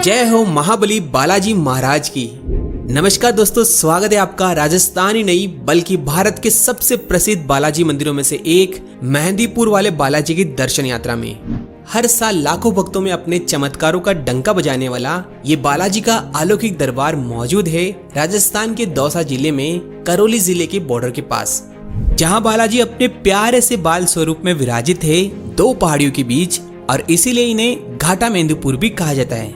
जय हो महाबली बालाजी महाराज की। नमस्कार दोस्तों, स्वागत है आपका राजस्थान ही नहीं बल्कि भारत के सबसे प्रसिद्ध बालाजी मंदिरों में से एक मेहंदीपुर वाले बालाजी की दर्शन यात्रा में हर साल लाखों भक्तों में अपने चमत्कारों का डंका बजाने वाला ये बालाजी का अलौकिक दरबार मौजूद है राजस्थान के दौसा जिले में करौली जिले के बॉर्डर के पास, जहां बालाजी अपने प्यारे से बाल स्वरूप में विराजित है दो पहाड़ियों के बीच, और इसीलिए इन्हें घाटा मेहंदीपुर भी कहा जाता है।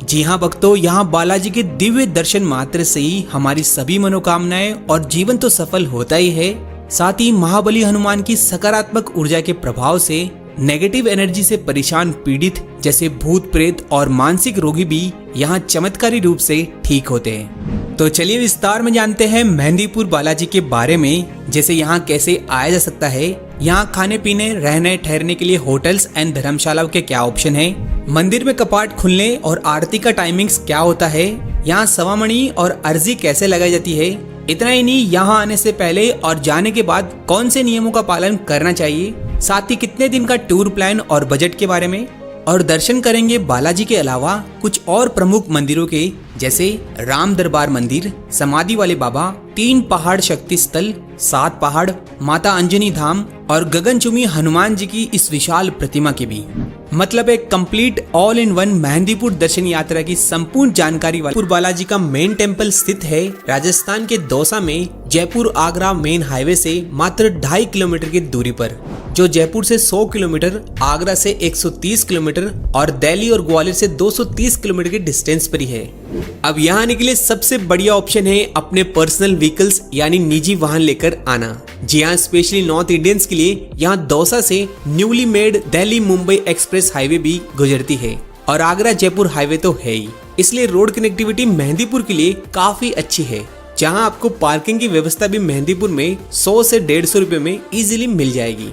जी हाँ भक्तों, यहाँ बालाजी के दिव्य दर्शन मात्र से ही हमारी सभी मनोकामनाएं और जीवन तो सफल होता ही है, साथ ही महाबली हनुमान की सकारात्मक ऊर्जा के प्रभाव से नेगेटिव एनर्जी से परेशान पीड़ित जैसे भूत प्रेत और मानसिक रोगी भी यहाँ चमत्कारी रूप से ठीक होते हैं। तो चलिए विस्तार में जानते हैं मेहंदीपुर बालाजी के बारे में, जैसे यहाँ कैसे आया जा सकता है, यहाँ खाने पीने रहने ठहरने के लिए होटल्स एंड धर्मशालाओं के क्या ऑप्शन है, मंदिर में कपाट खुलने और आरती का टाइमिंग्स क्या होता है, यहाँ सवामणि और अर्जी कैसे लगाई जाती है। इतना ही नहीं, यहाँ आने से पहले और जाने के बाद कौन से नियमों का पालन करना चाहिए, साथ ही कितने दिन का टूर प्लान और बजट के बारे में, और दर्शन करेंगे बालाजी के अलावा कुछ और प्रमुख मंदिरों के, जैसे राम दरबार मंदिर, समाधि वाले बाबा, 3 पहाड़ शक्ति स्थल, 7 पहाड़, माता अंजनी धाम और गगनचुंबी हनुमान जी की इस विशाल प्रतिमा के भी। मतलब एक complete all in one Mehandipur दर्शन यात्रा की संपूर्ण जानकारी वाले बालाजी का मेन टेम्पल स्थित है राजस्थान के दौसा में, जयपुर आगरा मेन हाईवे से मात्र 2.5 किलोमीटर की दूरी पर, जो जयपुर से 100 किलोमीटर, आगरा से 130 किलोमीटर और दिल्ली और ग्वालियर से 230 किलोमीटर के डिस्टेंस पर ही है। अब यहाँ आने के लिए सबसे बढ़िया ऑप्शन है अपने पर्सनल व्हीकल्स यानी निजी वाहन लेकर आना। जी हाँ, स्पेशली नॉर्थ इंडियंस के लिए यहाँ दौसा से newly made Delhi Mumbai express highway भी गुजरती है और आगरा जयपुर हाईवे तो है ही, इसलिए रोड कनेक्टिविटी मेहंदीपुर के लिए काफी अच्छी है, जहाँ आपको पार्किंग की व्यवस्था भी मेहंदीपुर में 100 से 150 रुपए में इजीली मिल जाएगी।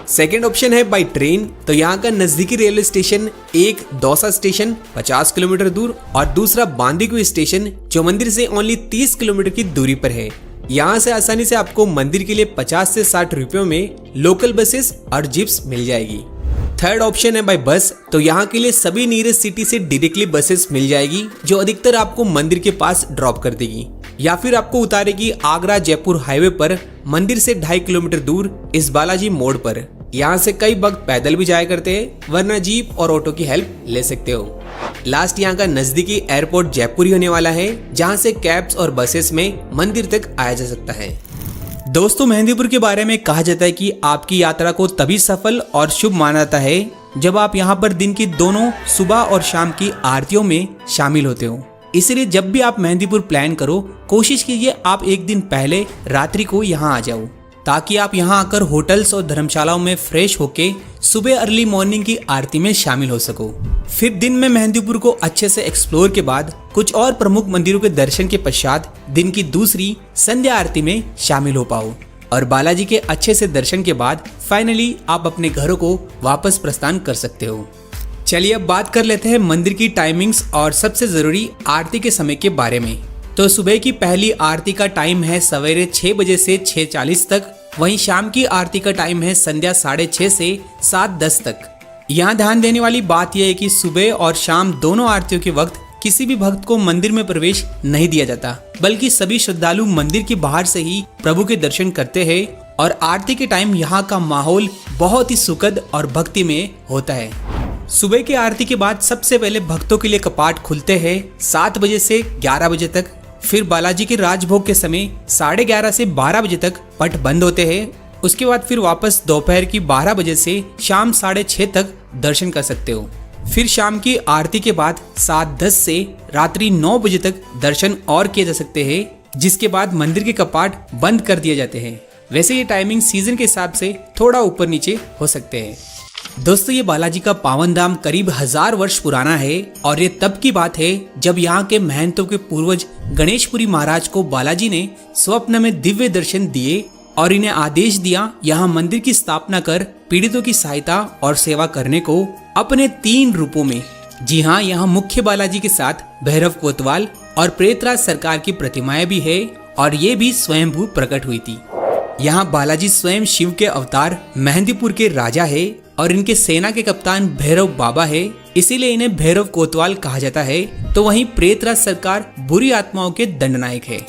सेकेंड ऑप्शन है बाय ट्रेन। तो यहाँ का नजदीकी रेलवे स्टेशन एक दौसा स्टेशन 50 किलोमीटर दूर और दूसरा बांदीकुई स्टेशन जो मंदिर से ओनली 30 किलोमीटर की दूरी पर है। यहाँ से आसानी से आपको मंदिर के लिए 50 से 60 रुपयों में लोकल बसेस और जिप्स मिल जाएगी। थर्ड ऑप्शन है बाय बस। तो यहाँ के लिए सभी नियरेस्ट सिटी से डायरेक्टली बसेस मिल जाएगी जो अधिकतर आपको मंदिर के पास ड्रॉप कर देगी या फिर आपको उतारेगी आगरा जयपुर हाईवे पर मंदिर से 2.5 किलोमीटर दूर इस बालाजी मोड़ पर। यहाँ से कई भक्त पैदल भी जाया करते हैं, वरना जीप और ऑटो की हेल्प ले सकते हो। लास्ट यहाँ का नजदीकी एयरपोर्ट जयपुर ही होने वाला है, जहाँ से कैब्स और बसेस में मंदिर तक आया जा सकता है। दोस्तों, मेहंदीपुर के बारे में कहा जाता है कि आपकी यात्रा को तभी सफल और शुभ माना जाता है जब आप यहाँ पर दिन की दोनों सुबह और शाम की आरतियों में शामिल होते हो। इसलिए जब भी आप मेहंदीपुर प्लान करो, कोशिश कीजिए आप एक दिन पहले रात्रि को यहाँ आ जाओ, ताकि आप यहाँ आकर होटल्स और धर्मशालाओं में फ्रेश होके सुबह अर्ली मॉर्निंग की आरती में शामिल हो सको। फिर दिन में मेहंदीपुर को अच्छे से एक्सप्लोर के बाद कुछ और प्रमुख मंदिरों के दर्शन के पश्चात दिन की दूसरी संध्या आरती में शामिल हो पाओ और बालाजी के अच्छे से दर्शन के बाद फाइनली आप अपने घरों को वापस प्रस्थान कर सकते हो। चलिए अब बात कर लेते हैं मंदिर की टाइमिंग्स और सबसे जरूरी आरती के समय के बारे में। तो सुबह की पहली आरती का टाइम है सवेरे 6 बजे से 6:40 तक, वहीं शाम की आरती का टाइम है संध्या 6:30 से 7:10 तक। यहाँ ध्यान देने वाली बात यह है कि सुबह और शाम दोनों आरतियों के वक्त किसी भी भक्त को मंदिर में प्रवेश नहीं दिया जाता, बल्कि सभी श्रद्धालु मंदिर के बाहर से ही प्रभु के दर्शन करते हैं और आरती के टाइम यहाँ का माहौल बहुत ही सुखद और भक्तिमय होता है। सुबह की आरती के बाद सबसे पहले भक्तों के लिए कपाट खुलते हैं 7 बजे से 11 बजे तक। फिर बालाजी के राजभोग के समय 11:30 से 12 बजे तक पट बंद होते हैं। उसके बाद फिर वापस दोपहर की 12 बजे से शाम 6:30 तक दर्शन कर सकते हो। फिर शाम की आरती के बाद 7:10 से रात्रि 9 बजे तक दर्शन और किए जा सकते हैं, जिसके बाद मंदिर के कपाट बंद कर दिए जाते हैं। वैसे ये टाइमिंग सीजन के हिसाब से थोड़ा ऊपर नीचे हो सकते हैं। दोस्तों, ये बालाजी का पावन धाम करीब 1000 वर्ष पुराना है और ये तब की बात है जब यहाँ के महंतों के पूर्वज गणेशपुरी महाराज को बालाजी ने स्वप्न में दिव्य दर्शन दिए और इन्हें आदेश दिया यहाँ मंदिर की स्थापना कर पीड़ितों की सहायता और सेवा करने को अपने 3 रूपों में। जी हाँ, यहाँ मुख्य बालाजी के साथ भैरव कोतवाल और प्रेतराज सरकार की प्रतिमाएं भी है और ये भी स्वयंभू प्रकट हुई थी। यहाँ बालाजी स्वयं शिव के अवतार मेहंदीपुर के राजा है और इनके सेना के कप्तान भैरव बाबा है, इसीलिए इन्हें भैरव कोतवाल कहा जाता है। तो वहीं प्रेतराज सरकार बुरी आत्माओं के दंडनायक है।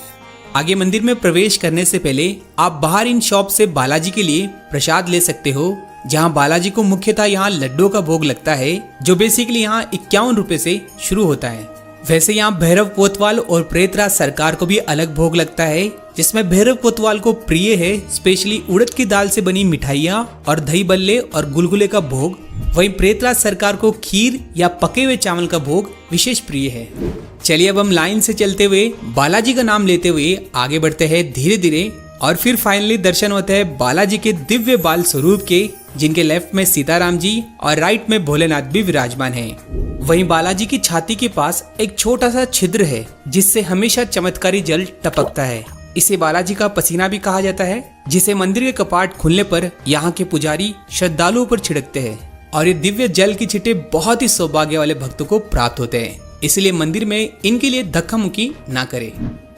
आगे मंदिर में प्रवेश करने से पहले आप बाहर इन शॉप से बालाजी के लिए प्रसाद ले सकते हो, जहां बालाजी को मुख्यतः यहाँ लड्डू का भोग लगता है, जो बेसिकली यहाँ 51 रुपए से शुरू होता है। वैसे यहाँ भैरव कोतवाल और प्रेतराज सरकार को भी अलग भोग लगता है, जिसमें भैरव कोतवाल को प्रिय है स्पेशली उड़द की दाल से बनी मिठाइयाँ और दही बल्ले और गुलगुले का भोग। वहीं प्रेतराज सरकार को खीर या पके हुए चावल का भोग विशेष प्रिय है। चलिए अब हम लाइन से चलते हुए बालाजी का नाम लेते हुए आगे बढ़ते हैं धीरे धीरे, और फिर फाइनली दर्शन होते हैं बालाजी के दिव्य बाल स्वरूप के, जिनके लेफ्ट में सीताराम जी और राइट में भोलेनाथ भी विराजमान हैं। वहीं बालाजी की छाती के पास एक छोटा सा छिद्र है, जिससे हमेशा चमत्कारी जल टपकता है। इसे बालाजी का पसीना भी कहा जाता है, जिसे मंदिर के कपाट खुलने पर यहाँ के पुजारी श्रद्धालुओं पर छिड़कते हैं, और ये दिव्य जल की छींटे बहुत ही सौभाग्य वाले भक्तों को प्राप्त होते हैं। इसलिए मंदिर में इनके लिए धक्का मुक्की ना करें।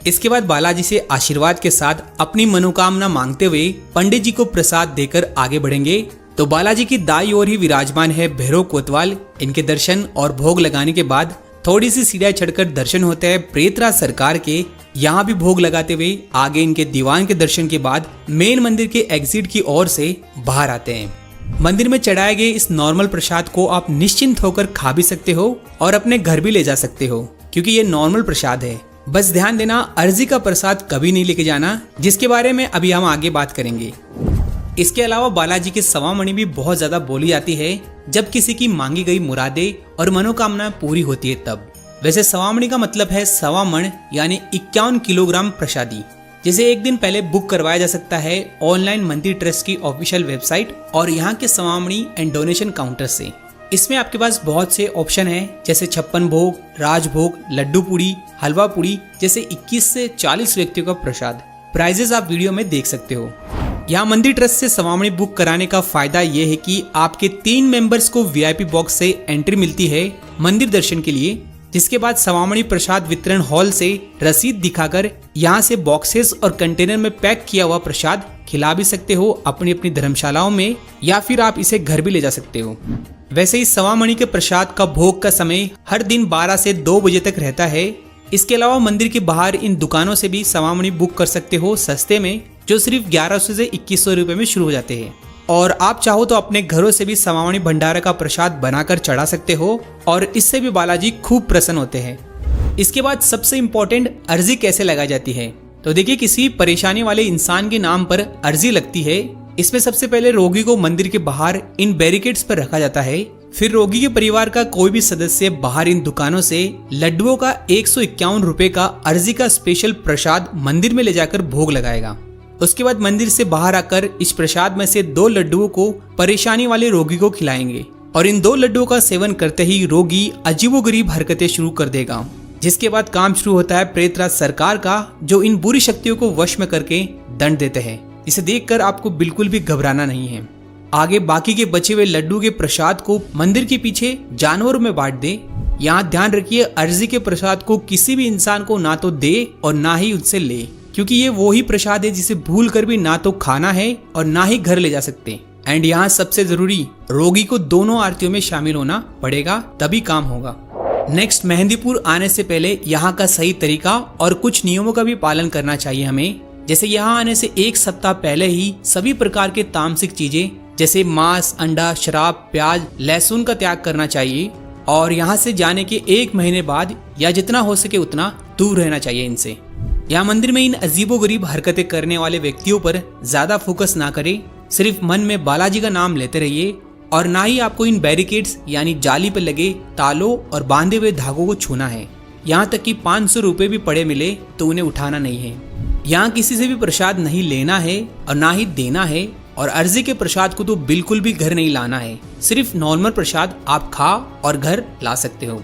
इसके बाद बालाजी से आशीर्वाद के साथ अपनी मनोकामना मांगते हुए पंडित जी को प्रसाद देकर आगे बढ़ेंगे। तो बालाजी की दाई ओर ही विराजमान है भैरव कोतवाल। इनके दर्शन और भोग लगाने के बाद थोड़ी सी सीढ़ियां चढ़कर दर्शन होते हैं प्रेतराज सरकार के। यहाँ भी भोग लगाते हुए आगे इनके दीवान के दर्शन के बाद मेन मंदिर के एग्जिट की ओर से बाहर आते हैं। मंदिर में चढ़ाए गए इस नॉर्मल प्रसाद को आप निश्चिंत होकर खा भी सकते हो और अपने घर भी ले जा सकते हो, क्योंकि ये नॉर्मल प्रसाद है। बस ध्यान देना, अर्जी का प्रसाद कभी नहीं लेके जाना, जिसके बारे में अभी हम आगे बात करेंगे। इसके अलावा बालाजी की सवामणि भी बहुत ज्यादा बोली जाती है जब किसी की मांगी गई मुरादें और मनोकामना पूरी होती है तब। वैसे सवामणि का मतलब है सवामण, यानी 51 किलोग्राम प्रसादी, जिसे एक दिन पहले बुक करवाया जा सकता है ऑनलाइन मंदिर ट्रस्ट की ऑफिशियल वेबसाइट और यहाँ के सवामणि एंड डोनेशन काउंटर से। इसमें आपके पास बहुत से ऑप्शन हैं, जैसे 56 भोग, राजभोग, लड्डू पूड़ी, हलवा पूड़ी जैसे 21 से 40 व्यक्तियों का प्रसाद। प्राइजेस आप वीडियो में देख सकते हो। यहाँ मंदिर ट्रस्ट से सवामणि बुक कराने का फायदा ये है कि आपके 3 मेंबर्स को वीआईपी बॉक्स से एंट्री मिलती है मंदिर दर्शन के लिए, जिसके बाद सवामणि प्रसाद वितरण हॉल से रसीद दिखाकर यहाँ से बॉक्सेस और कंटेनर में पैक किया हुआ प्रसाद खिला भी सकते हो अपनी अपनी धर्मशालाओं में, या फिर आप इसे घर भी ले जा सकते हो। वैसे इस सवामणि के प्रसाद का भोग का समय हर दिन 12 से 2 बजे तक रहता है। इसके अलावा मंदिर के बाहर इन दुकानों से भी सवामणि बुक कर सकते हो सस्ते में, जो सिर्फ 1100 से 2100 रुपए में शुरू हो जाते हैं। और आप चाहो तो अपने घरों से भी सवामणि भंडारा का प्रसाद बनाकर चढ़ा सकते हो, और इससे भी बालाजी खूब प्रसन्न होते हैं। इसके बाद सबसे इम्पोर्टेंट, अर्जी कैसे लगाई जाती है। तो देखिए, किसी परेशानी वाले इंसान के नाम पर अर्जी लगती है। इसमें सबसे पहले रोगी को मंदिर के बाहर इन बैरिकेड्स पर रखा जाता है। फिर रोगी के परिवार का कोई भी सदस्य बाहर इन दुकानों से लड्डुओं का 151 रुपए का अर्जी का स्पेशल प्रसाद मंदिर में ले जाकर भोग लगाएगा। उसके बाद मंदिर से बाहर आकर इस प्रसाद में से 2 लड्डुओं को परेशानी वाले रोगी को खिलाएंगे, और इन 2 लड्डुओं का सेवन करते ही रोगी अजीबोगरीब हरकतें शुरू कर देगा। जिसके बाद काम शुरू होता है प्रेतराज सरकार का, जो इन बुरी शक्तियों को वश में करके दंड देते हैं। इसे देखकर आपको बिल्कुल भी घबराना नहीं है। आगे बाकी के बचे हुए लड्डू के प्रसाद को मंदिर के पीछे जानवरों में बांट दे। यहाँ ध्यान रखिए, अर्जी के प्रसाद को किसी भी इंसान को ना तो दे और ना ही उनसे ले, क्योंकि ये वो ही प्रसाद है जिसे भूल कर भी ना तो खाना है और ना ही घर ले जा सकते। एंड यहाँ सबसे जरूरी, रोगी को दोनों आरतियों में शामिल होना पड़ेगा, तभी काम होगा। नेक्स्ट, मेहंदीपुर आने से पहले यहाँ का सही तरीका और कुछ नियमों का भी पालन करना चाहिए हमें। जैसे यहाँ आने से 1 सप्ताह पहले ही सभी प्रकार के तामसिक चीजें जैसे मांस, अंडा, शराब, प्याज, लहसुन का त्याग करना चाहिए, और यहाँ से जाने के 1 महीने बाद या जितना हो सके उतना दूर रहना चाहिए इनसे। यहाँ मंदिर में इन अजीबोगरीब हरकतें करने वाले व्यक्तियों पर ज्यादा फोकस ना करें, सिर्फ मन में बालाजी का नाम लेते रहिए, और ना ही आपको इन बैरिकेड्स यानी जाली पर लगे तालों और बांधे हुए धागों को छूना है। यहाँ तक कि 500 रुपए भी पड़े मिले तो उन्हें उठाना नहीं है। यहाँ किसी से भी प्रसाद नहीं लेना है और ना ही देना है, और अर्जी के प्रसाद को तो बिल्कुल भी घर नहीं लाना है। सिर्फ नॉर्मल प्रसाद आप खा और घर ला सकते हो,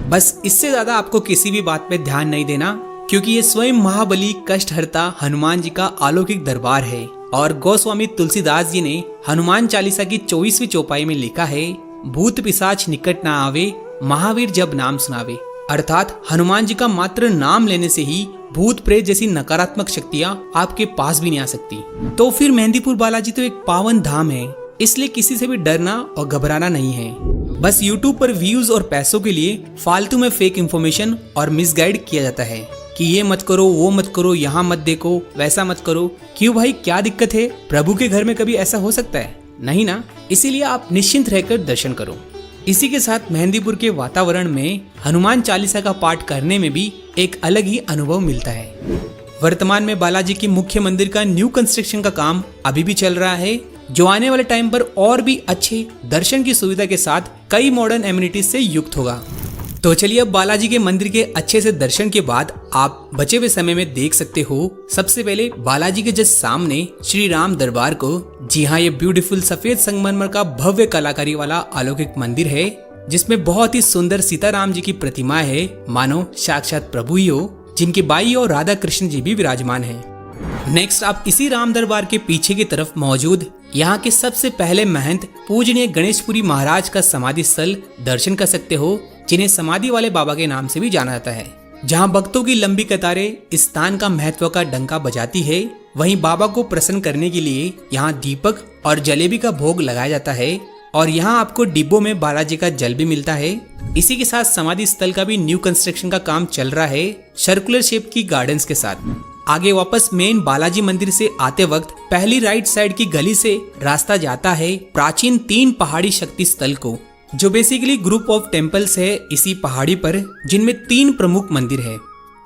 बस इससे ज्यादा आपको किसी भी बात पे ध्यान नहीं देना, क्योंकि ये स्वयं महाबली कष्टहर्ता हनुमान जी का अलौकिक दरबार है। और गोस्वामी तुलसीदास जी ने हनुमान चालीसा की 24वीं चौपाई में लिखा है, भूत पिशाच निकट ना आवे, महावीर जब नाम सुनावे। अर्थात हनुमान जी का मात्र नाम लेने से ही भूत प्रेत जैसी नकारात्मक शक्तियाँ आपके पास भी नहीं आ सकती। तो फिर मेहंदीपुर बालाजी तो एक पावन धाम है, इसलिए किसी से भी डरना और घबराना नहीं है। बस YouTube पर व्यूज और पैसों के लिए फालतू में फेक इंफॉर्मेशन और मिसगाइड किया जाता है कि ये मत करो, वो मत करो, यहाँ मत देखो, वैसा मत करो। क्यों भाई, क्या दिक्कत है? प्रभु के घर में कभी ऐसा हो सकता है? नहीं ना। इसीलिए आप निश्चिंत रहकर दर्शन करो। इसी के साथ मेहंदीपुर के वातावरण में हनुमान चालीसा का पाठ करने में भी एक अलग ही अनुभव मिलता है। वर्तमान में बालाजी की मुख्य मंदिर का न्यू कंस्ट्रक्शन का काम अभी भी चल रहा है, जो आने वाले टाइम पर और भी अच्छे दर्शन की सुविधा के साथ कई मॉडर्न एमिनिटीज से युक्त होगा। तो चलिए, अब बालाजी के मंदिर के अच्छे से दर्शन के बाद आप बचे हुए समय में देख सकते हो सबसे पहले बालाजी के जस्ट सामने श्री राम दरबार को। जी हाँ, ये ब्यूटीफुल सफेद संगमरमर का भव्य कलाकारी वाला अलौकिक मंदिर है, जिसमें बहुत ही सुंदर सीताराम जी की प्रतिमा है, मानो साक्षात प्रभु ही हो, जिनकी बाई और राधा कृष्ण जी भी विराजमान हैं। नेक्स्ट, आप इसी राम दरबार के पीछे की तरफ मौजूद यहाँ के सबसे पहले महंत पूजनीय गणेशपुरी महाराज का समाधि स्थल दर्शन कर सकते हो, जिन्हें समाधि वाले बाबा के नाम से भी जाना जाता है। जहाँ भक्तों की लंबी कतारें इस स्थान का महत्व का डंका बजाती है, वहीं बाबा को प्रसन्न करने के लिए यहाँ दीपक और जलेबी का भोग लगाया जाता है और यहाँ आपको डिब्बों में बालाजी का जल भी मिलता है। इसी के साथ समाधि स्थल का भी न्यू कंस्ट्रक्शन का काम चल रहा है, सर्कुलर शेप की गार्डन्स के साथ। आगे वापस मेन बालाजी मंदिर से आते वक्त पहली राइट साइड की गली से रास्ता जाता है प्राचीन 3 पहाड़ी शक्ति स्थल को, जो बेसिकली ग्रुप ऑफ टेम्पल्स है इसी पहाड़ी पर, जिनमें 3 प्रमुख मंदिर है।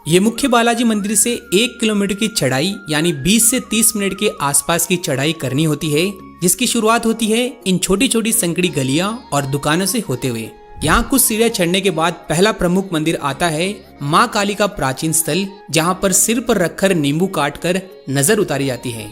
ये मुख्य बालाजी मंदिर से 1 किलोमीटर की चढ़ाई यानी 20 से 30 मिनट के आसपास की चढ़ाई करनी होती है, जिसकी शुरुआत होती है इन छोटी छोटी संकड़ी गलियां और दुकानों से होते हुए। यहाँ कुछ सीढ़ियां चढ़ने के बाद पहला प्रमुख मंदिर आता है माँ काली का प्राचीन स्थल, जहाँ पर सिर पर रखकर नींबू काट कर नजर उतारी जाती है।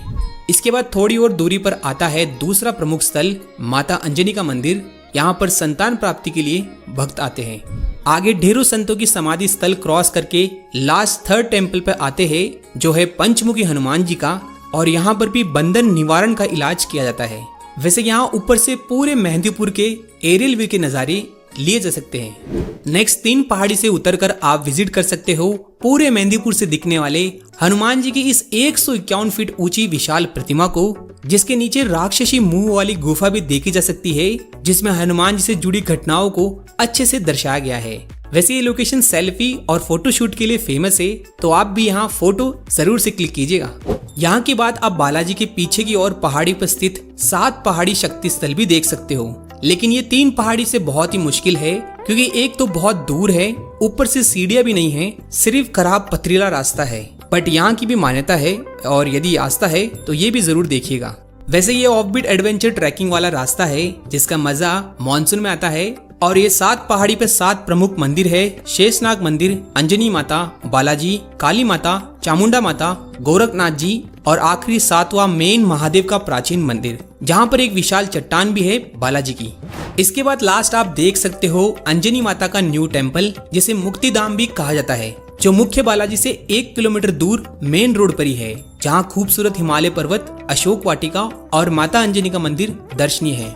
इसके बाद थोड़ी और दूरी पर आता है दूसरा प्रमुख स्थल माता अंजनी का मंदिर। यहाँ पर संतान प्राप्ति के लिए भक्त आते हैं। आगे ढेरों संतों की समाधि स्थल क्रॉस करके लास्ट 3rd टेम्पल पर आते हैं, जो है पंचमुखी हनुमान जी का, और यहाँ पर भी बंधन निवारण का इलाज किया जाता है। वैसे यहाँ ऊपर से पूरे मेहंदीपुर के एरियल व्यू के नज़ारे लिए जा सकते हैं। नेक्स्ट 3 पहाड़ी से उतरकर आप विजिट कर सकते हो पूरे मेहंदीपुर से दिखने वाले हनुमान जी की इस 151 फीट ऊंची विशाल प्रतिमा को, जिसके नीचे राक्षसी मुंह वाली गुफा भी देखी जा सकती है, जिसमें हनुमान जी से जुड़ी घटनाओं को अच्छे से दर्शाया गया है। वैसे ये लोकेशन सेल्फी और फोटो शूट के लिए फेमस है, तो आप भी यहाँ फोटो जरूर से क्लिक कीजिएगा। यहाँ के बाद आप बालाजी के पीछे की ओर पहाड़ी पर स्थित 7 पहाड़ी शक्ति स्थल भी देख सकते हो, लेकिन ये 3 पहाड़ी से बहुत ही मुश्किल है, क्योंकि एक तो बहुत दूर है, ऊपर से सीढ़ियां भी नहीं है, सिर्फ खराब पथरीला रास्ता है। बट यहाँ की भी मान्यता है, और यदि आस्था है तो ये भी जरूर देखिएगा। वैसे ये ऑफबीट एडवेंचर ट्रैकिंग वाला रास्ता है, जिसका मजा मानसून में आता है। और ये 7 पहाड़ी पे 7 प्रमुख मंदिर है, शेषनाग मंदिर, अंजनी माता, बालाजी, काली माता, चामुंडा माता, गोरखनाथ जी, और आखिरी 7वां मेन महादेव का प्राचीन मंदिर, जहाँ पर एक विशाल चट्टान भी है बालाजी की। इसके बाद लास्ट आप देख सकते हो अंजनी माता का न्यू टेम्पल, जिसे मुक्तिधाम भी कहा जाता है, जो मुख्य बालाजी से 1 किलोमीटर दूर मेन रोड पर ही है, जहाँ खूबसूरत हिमालय पर्वत, अशोक वाटिका और माता अंजनी का मंदिर दर्शनीय है।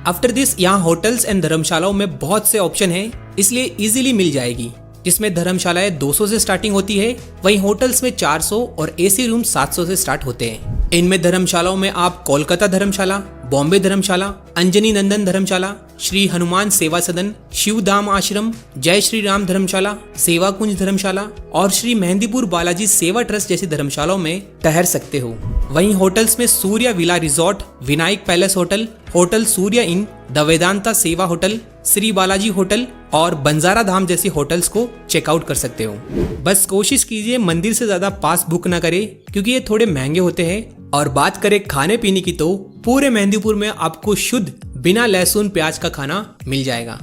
आफ्टर दिस यहाँ होटल्स एंड धर्मशालाओं में बहुत से ऑप्शन है, इसलिए इजीली मिल जाएगी, जिसमें धर्मशालाएं 200 से स्टार्टिंग होती है, वहीं होटल्स में 400 और एसी रूम 700 से स्टार्ट होते हैं। इनमें धर्मशालाओं में आप कोलकाता धर्मशाला, बॉम्बे धर्मशाला, अंजनी नंदन धर्मशाला, श्री हनुमान सेवा सदन, शिवधाम आश्रम, जय श्री राम धर्मशाला, सेवा कुंज धर्मशाला और श्री मेहंदीपुर बालाजी सेवा ट्रस्ट जैसी धर्मशालाओं में ठहर सकते हो। वहीं होटल्स में Surya villa resort, Vinayak palace hotel, hotel Surya in, the Vedanta सेवा होटल, श्री बालाजी होटल और बंजारा धाम जैसे होटल्स को चेकआउट कर सकते हो। बस कोशिश कीजिए मंदिर से ज्यादा पास बुक ना करें, क्योंकि ये थोड़े महंगे होते हैं। और बात करें खाने पीने की, तो पूरे मेहंदीपुर में आपको शुद्ध बिना लहसुन प्याज का खाना मिल जाएगा।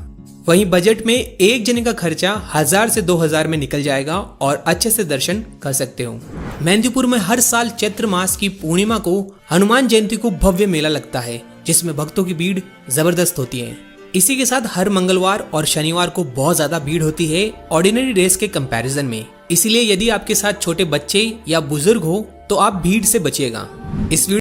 वहीं बजट में एक जने का खर्चा 1000 से 2000 में निकल जाएगा और अच्छे से दर्शन कर सकते हो। मेहंदीपुर में हर साल चैत्र मास की पूर्णिमा को हनुमान जयंती को भव्य मेला लगता है, जिसमें भक्तों की भीड़ जबरदस्त होती है। इसी के साथ हर मंगलवार और शनिवार को बहुत ज्यादा भीड़ होती है ऑर्डिनरी डेज के कंपैरिजन में। इसलिए यदि आपके साथ छोटे बच्चे या बुजुर्ग हो तो आप भीड़ से बचिएगा। इस